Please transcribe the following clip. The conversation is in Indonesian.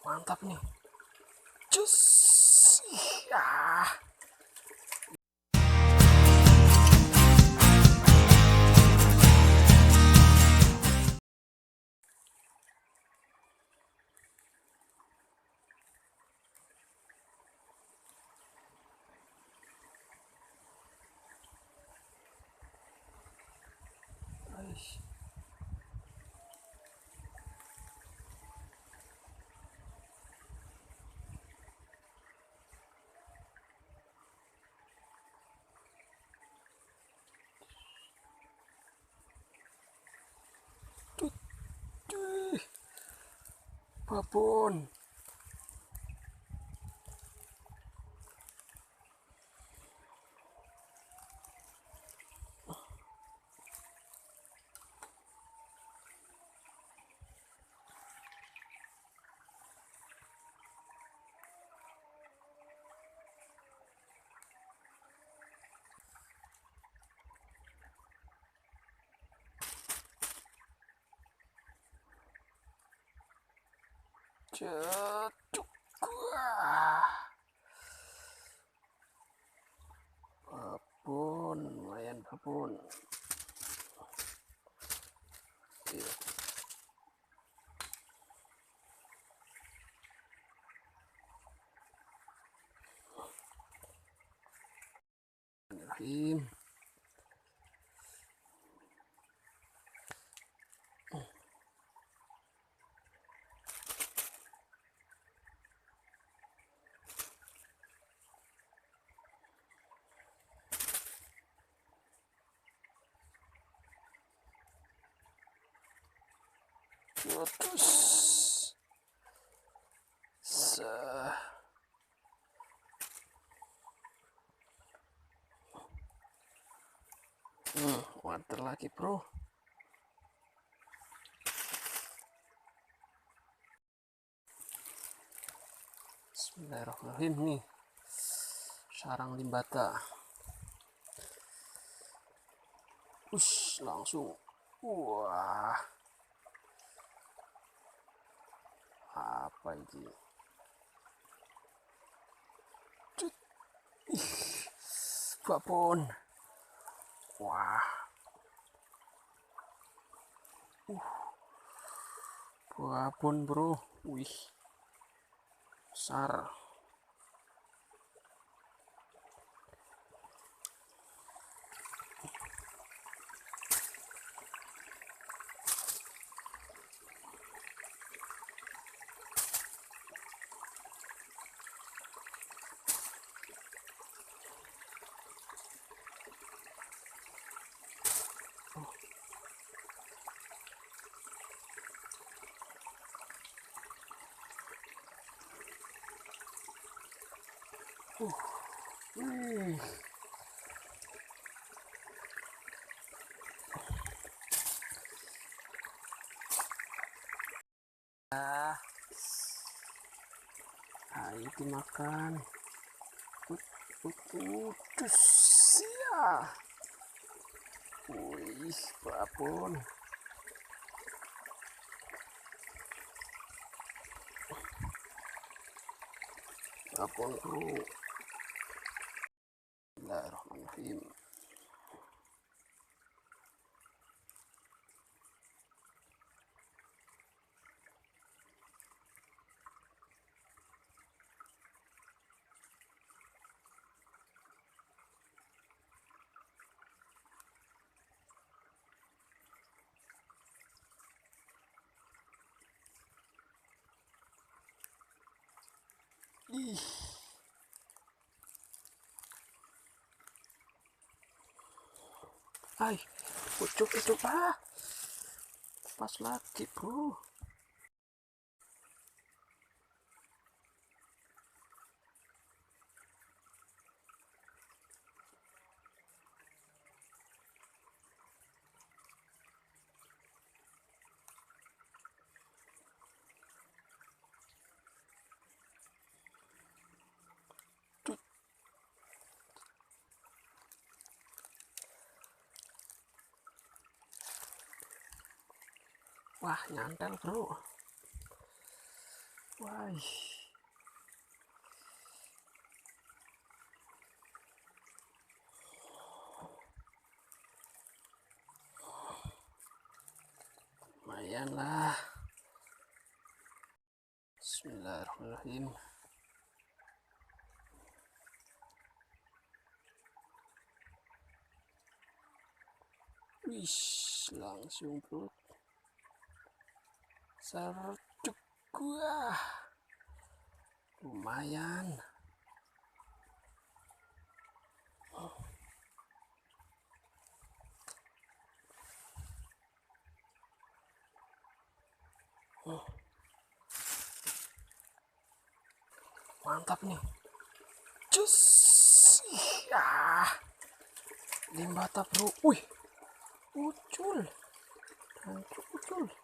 Mantap nih. Cus. Ya. Aish. Babon. Cetuk. Babon, lumayan babon. Iya. Bismillahirrahmanirrahim. Terus water lagi bro. Bismillahirrahmanirrahim nih. Sarang limbata. Langsung. Wah. Apa ini? Babon. Wah. Babon bro. Wih. Besar. Ayo dimakan. Utus ya. Wih, babon. Babon bro. Bismillahirrahmanirrahim. Ih. Hai, pucuk pas lagi bro. Wah, nyantel bro. Wah. Lumayan lah. Bismillahirrahmanirrahim. Wih, langsung bro. Sercuk gua. Lumayan. Mantap nih. Cus. Ya. Limbata bro. Wih. Ucul. Ucul.